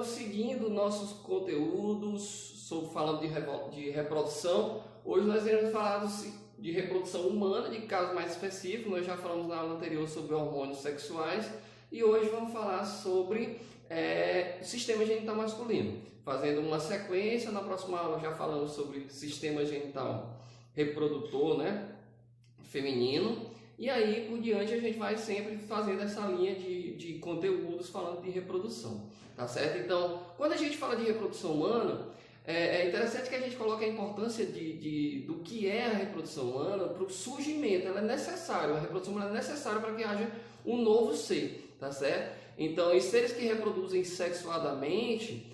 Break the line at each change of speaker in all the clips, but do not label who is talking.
seguindo nossos conteúdos falando de reprodução. Hoje nós iremos falar de reprodução humana, de casos mais específicos. Nós já falamos na aula anterior sobre hormônios sexuais e hoje vamos falar sobre sistema genital masculino. Fazendo uma sequência, na próxima aula já falamos sobre sistema genital reprodutor, né, feminino. E aí, por diante, a gente vai sempre fazendo essa linha de conteúdos falando de reprodução, tá certo? Então, quando a gente fala de reprodução humana, é interessante que a gente coloque a importância do que é a reprodução humana para o surgimento. Ela é necessária, a reprodução humana é necessária para que haja um novo ser, tá certo? Então, os seres que reproduzem sexuadamente,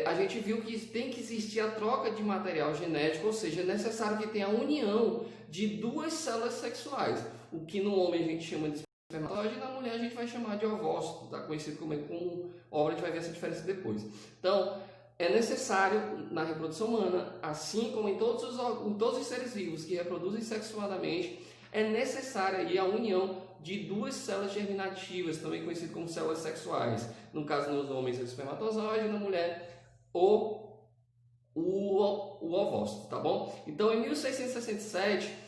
a gente viu que tem que existir a troca de material genético, ou seja, é necessário que tenha a união de duas células sexuais. O que no homem a gente chama de espermatozoide e na mulher a gente vai chamar de ovócito, tá? Conhecido como óvulo, a gente vai ver essa diferença depois. Então, é necessário na reprodução humana, assim como em todos os seres vivos que reproduzem sexuadamente, é necessária aí a união de duas células germinativas, também conhecidas como células sexuais. No caso, nos homens, é o espermatozoide, na mulher, o ovócito, tá bom? Então, em 1667,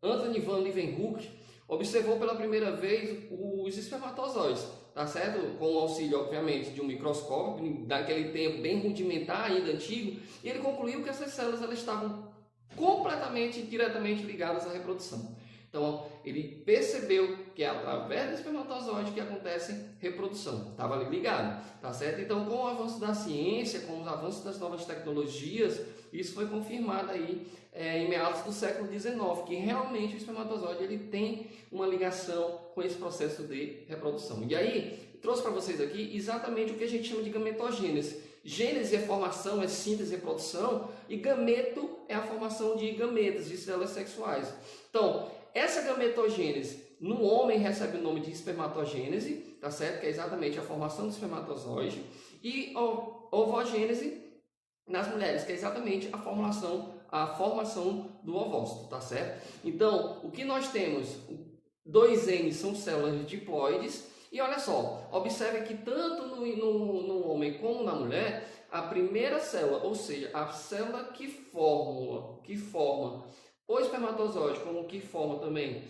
Anthony van Leeuwenhoek observou pela primeira vez os espermatozoides, tá certo? Com o auxílio, obviamente, de um microscópio, daquele tempo bem rudimentar, ainda antigo, e ele concluiu que essas células elas estavam completamente, diretamente ligadas à reprodução. Então, ele percebeu que é através do espermatozoide que acontece reprodução. Estava ali ligado, tá certo? Então, com o avanço da ciência, com os avanços das novas tecnologias, isso foi confirmado aí em meados do século XIX, que realmente o espermatozoide ele tem uma ligação com esse processo de reprodução. E aí, trouxe para vocês aqui exatamente o que a gente chama de gametogênese. Gênese é formação, é síntese, é reprodução, e gameto é a formação de gametas, de células sexuais. Então, essa gametogênese no homem recebe o nome de espermatogênese, tá certo? Que é exatamente a formação do espermatozoide, e ovogênese nas mulheres, que é exatamente a formação do ovócito, tá certo? Então, o que nós temos? 2N são células diploides, e olha só, observe que tanto no homem como na mulher, a primeira célula, ou seja, a célula que forma o espermatozoide, como que forma também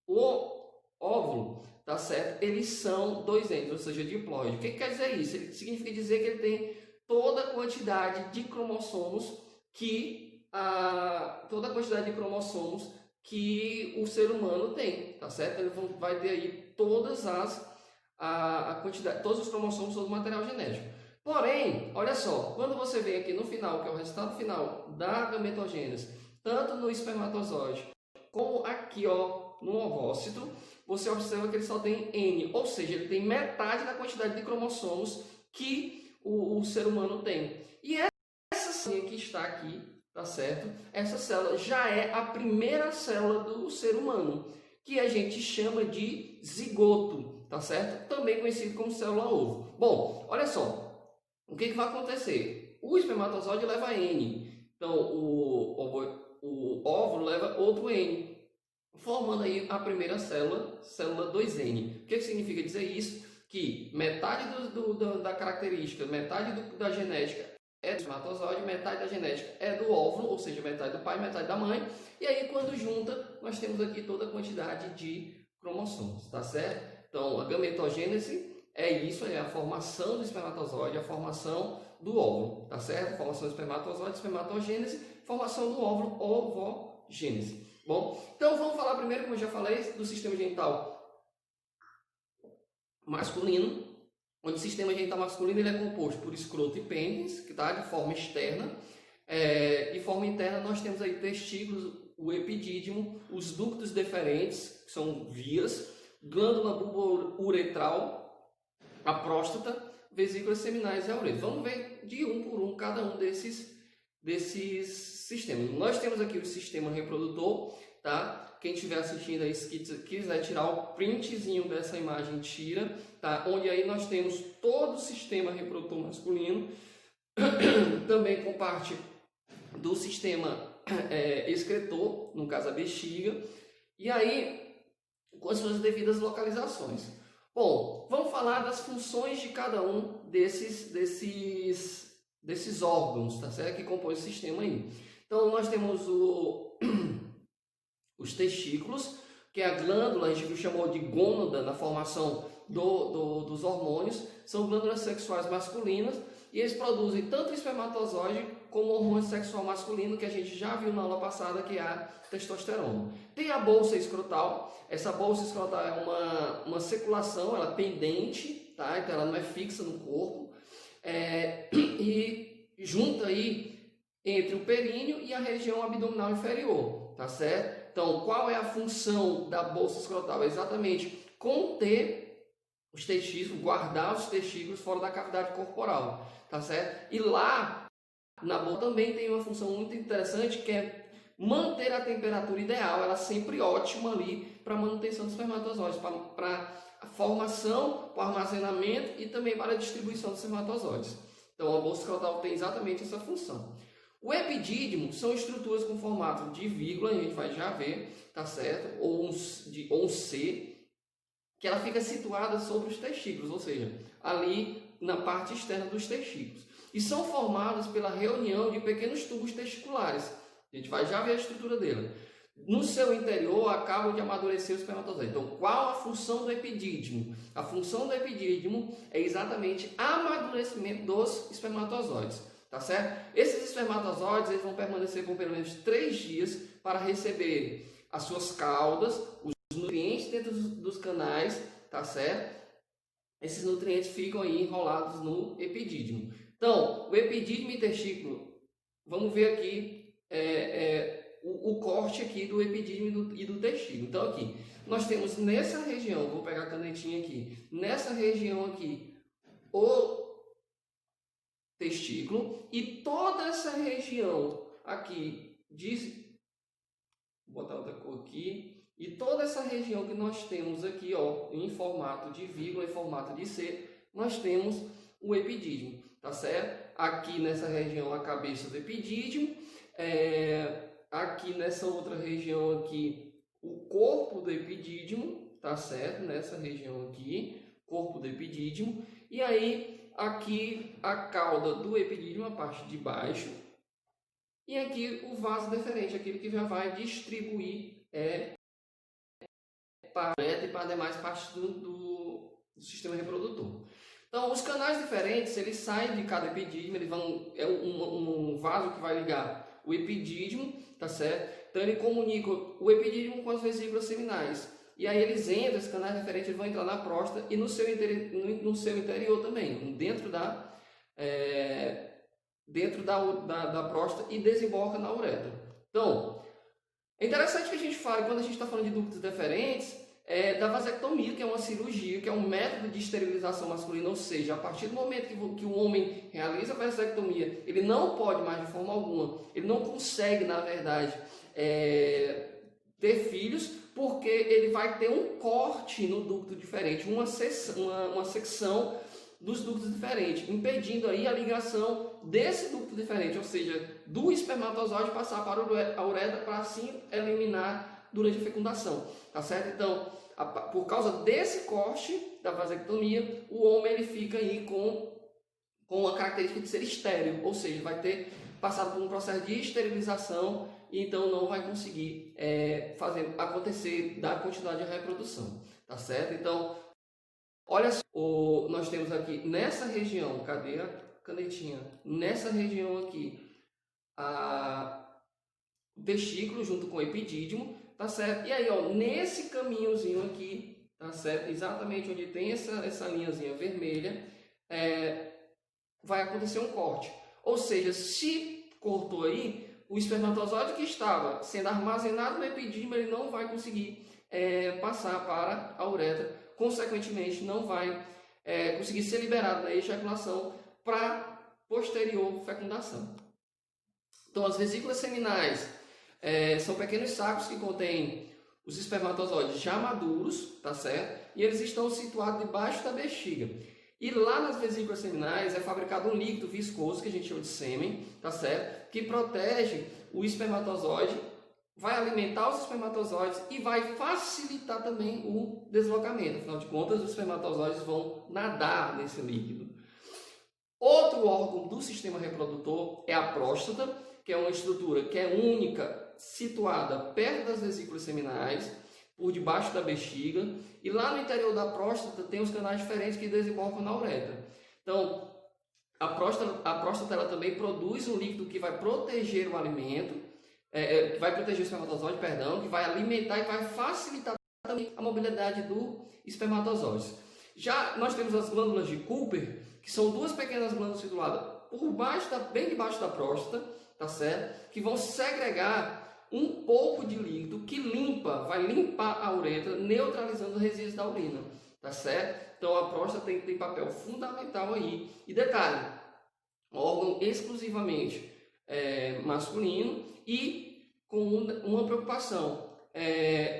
o óvulo, tá certo? Eles são 2N, ou seja, diploide. O que quer dizer isso? Ele significa dizer que ele tem toda a quantidade de cromossomos que o ser humano tem, tá certo? Ele vai ter aí todos os cromossomos do material genético. Porém, olha só, quando você vem aqui no final, que é o resultado final da gametogênese, tanto no espermatozoide como aqui no ovócito, você observa que ele só tem N, ou seja, ele tem metade da quantidade de cromossomos que o ser humano tem. E essa célula que está aqui, tá certo? Essa célula já é a primeira célula do ser humano, que a gente chama de zigoto, tá certo? Também conhecido como célula-ovo. Bom, olha só, o que vai acontecer? O espermatozoide leva N, então o óvulo leva outro N, formando aí a primeira célula 2N. O que significa dizer isso? Que metade da característica, metade da genética é do espermatozoide, metade da genética é do óvulo, ou seja, metade do pai, metade da mãe. E aí, quando junta, nós temos aqui toda a quantidade de cromossomos, tá certo? Então, a gametogênese é isso, é a formação do espermatozoide, a formação do óvulo, tá certo? Formação do espermatozoide, espermatogênese, formação do óvulo, ovogênese. Bom, então vamos falar primeiro, como eu já falei, do sistema genital masculino, onde o sistema genital masculino ele é composto por escroto e pênis, que está de forma externa. De forma interna nós temos aí testículos, o epidídimo, os ductos deferentes, que são vias, glândula bulbo-uretral, a próstata, vesículas seminais e a uretra. Vamos ver de um por um cada um desses sistemas. Nós temos aqui o sistema reprodutor, tá? Quem estiver assistindo aí, se quiser tirar o printzinho dessa imagem, tira, tá? Onde aí nós temos todo o sistema reprodutor masculino, também com parte do sistema excretor, no caso a bexiga, e aí com as suas devidas localizações. Bom, vamos falar falar das funções de cada um desses órgãos, tá certo? Que compõem o sistema aí. Então, nós temos os testículos, que é a glândula, a gente chamou de gônada na formação dos hormônios, são glândulas sexuais masculinas, e eles produzem tanto o espermatozoide como o hormônio sexual masculino, que a gente já viu na aula passada, que é a testosterona. Tem a bolsa escrotal. Essa bolsa escrotal é uma seculação, ela é pendente, tá? Então ela não é fixa no corpo, e junta aí entre o períneo e a região abdominal inferior, tá certo? Então, qual é a função da bolsa escrotal? É exatamente conter os testículos, guardar os testículos fora da cavidade corporal, tá certo? E lá na bolsa também tem uma função muito interessante, que é manter a temperatura ideal, ela sempre ótima ali para a manutenção dos espermatozoides, para a formação, para o armazenamento e também para a distribuição dos espermatozoides. Então a bolsa escrotal tem exatamente essa função. O epidídimo são estruturas com formato de vírgula, a gente vai já ver, tá certo? Ou um C, que ela fica situada sobre os testículos, ou seja, ali na parte externa dos testículos. E são formadas pela reunião de pequenos tubos testiculares. A gente vai já ver a estrutura dela. No seu interior, acabam de amadurecer os espermatozoides. Então, qual a função do epidídimo? A função do epidídimo é exatamente amadurecimento dos espermatozoides. Tá certo? Esses espermatozoides eles vão permanecer por pelo menos 3 dias para receber as suas caudas, os nutrientes dentro dos canais, tá certo? Esses nutrientes ficam aí enrolados no epidídimo. Então, o epidídimo e testículo, vamos ver aqui o corte aqui do epidídimo e do testículo. Então, aqui, nós temos nessa região, vou pegar a canetinha aqui, nessa região aqui, o testículo, e toda essa região aqui, vou botar outra cor aqui, e toda essa região que nós temos aqui, ó, em formato de vírgula, em formato de C, nós temos o epidídimo, tá certo? Aqui nessa região a cabeça do epidídimo, aqui nessa outra região aqui o corpo do epidídimo, tá certo? Nessa região aqui, corpo do epidídimo, e aí aqui a cauda do epidídimo, a parte de baixo, e aqui o vaso deferente, aquele que já vai distribuir para a uretra e para demais partes do sistema reprodutor. Então, os canais diferentes, eles saem de cada epidídimo, eles vão, é um vaso que vai ligar o epidídimo, tá certo? Então, ele comunica o epidídimo com as vesículas seminais. E aí eles entram, esses canais referentes eles vão entrar na próstata e no seu interior também, dentro da próstata, e desemboca na uretra. Então, é interessante que a gente fale, quando a gente está falando de ductos deferentes, da vasectomia, que é uma cirurgia, que é um método de esterilização masculina, ou seja, a partir do momento que o homem realiza a vasectomia, ele não pode mais de forma alguma, ele não consegue, na verdade, ter filhos, porque ele vai ter um corte no ducto diferente, uma secção dos ductos diferentes, impedindo aí a ligação desse ducto diferente, ou seja, do espermatozoide passar para a uretra para assim eliminar durante a fecundação, tá certo? Então, por causa desse corte da vasectomia, o homem ele fica aí com a característica de ser estéril, ou seja, vai ter passado por um processo de esterilização e então não vai conseguir fazer acontecer, dar continuidade à reprodução, tá certo? Então, olha só, nós temos aqui nessa região, cadê a canetinha? Nessa região aqui, o testículo junto com o epidídimo, tá certo? E aí, ó, nesse caminhozinho aqui, tá certo? Exatamente onde tem essa linhazinha vermelha, vai acontecer um corte. Ou seja, se cortou aí, o espermatozoide que estava sendo armazenado no epidídimo, ele não vai conseguir passar para a uretra, consequentemente não vai conseguir ser liberado na ejaculação para posterior fecundação. Então, as vesículas seminais são pequenos sacos que contêm os espermatozoides já maduros, tá certo? E eles estão situados debaixo da bexiga. E lá nas vesículas seminais é fabricado um líquido viscoso, que a gente chama de sêmen, tá certo? Que protege o espermatozoide vai alimentar os espermatozoides e vai facilitar também o deslocamento. Afinal de contas, os espermatozoides vão nadar nesse líquido. Outro órgão do sistema reprodutor é a próstata, que é uma estrutura que é única, situada perto das vesículas seminais, por debaixo da bexiga, e lá no interior da próstata tem os canais diferentes que desembocam na uretra. Então, a próstata ela também produz um líquido que vai proteger o alimento, que vai proteger o espermatozoide, perdão, que vai alimentar e vai facilitar também a mobilidade do espermatozoide. Já nós temos as glândulas de Cooper, que são duas pequenas glândulas situadas bem debaixo da próstata, tá certo? Que vão segregar um pouco de líquido que vai limpar a uretra, neutralizando os resíduos da urina, tá certo? Então a próstata tem papel fundamental aí. E detalhe, órgão exclusivamente masculino e com uma preocupação.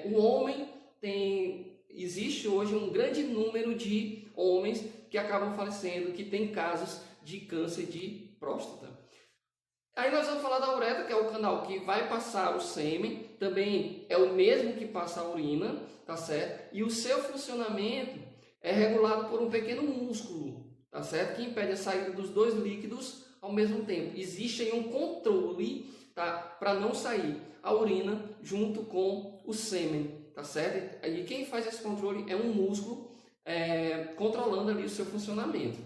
O homem existe hoje um grande número de homens que acabam falecendo, que tem casos de câncer de próstata. Aí nós vamos falar da uretra, que é o canal que vai passar o sêmen, também é o mesmo que passa a urina, tá certo? E o seu funcionamento é regulado por um pequeno músculo, tá certo? Que impede a saída dos dois líquidos ao mesmo tempo. Existe aí um controle, tá? Para não sair a urina junto com o sêmen, tá certo? E quem faz esse controle é um músculo controlando ali o seu funcionamento.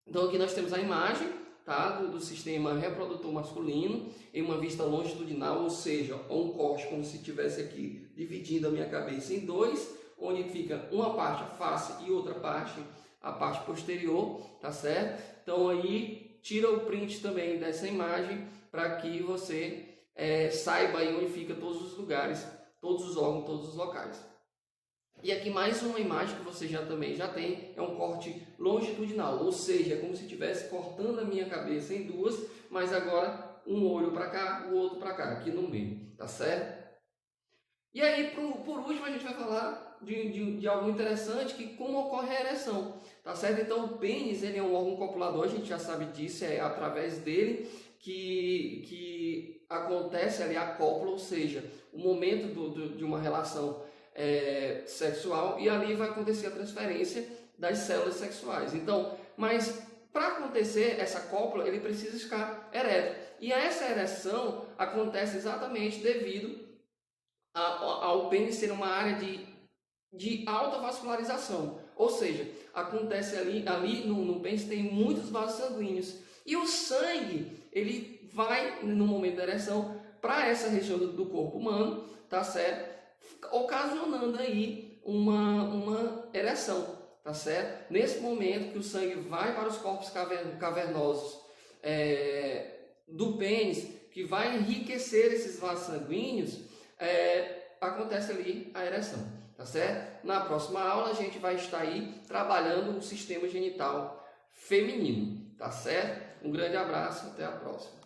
Então aqui nós temos a imagem, tá, do sistema reprodutor masculino em uma vista longitudinal, ou seja, um corte como se estivesse aqui dividindo a minha cabeça em dois, onde fica uma parte a face e outra parte a parte posterior, tá certo? Então aí tira o print também dessa imagem para que você saiba aí onde fica todos os lugares, todos os órgãos, todos os locais. E aqui mais uma imagem que você já tem, é um corte longitudinal, ou seja, é como se estivesse cortando a minha cabeça em duas, mas agora um olho para cá, o outro para cá, aqui no meio, tá certo? E aí, por último, a gente vai falar de algo interessante, que como ocorre a ereção, tá certo? Então, o pênis, ele é um órgão copulador, a gente já sabe disso, é através dele que acontece ali a cópula, ou seja, o momento de uma relação sexual, e ali vai acontecer a transferência das células sexuais. Então, mas para acontecer essa cópula, ele precisa ficar ereto. E essa ereção acontece exatamente devido ao pênis ser uma área de alta vascularização. Ou seja, acontece ali no pênis tem muitos vasos sanguíneos. E o sangue, ele vai, no momento da ereção, para essa região do corpo humano, tá certo? Ocasionando aí uma ereção, tá certo? Nesse momento que o sangue vai para os corpos cavernosos do pênis, que vai enriquecer esses vasos sanguíneos, acontece ali a ereção, tá certo? Na próxima aula a gente vai estar aí trabalhando o sistema genital feminino, tá certo? Um grande abraço, até a próxima.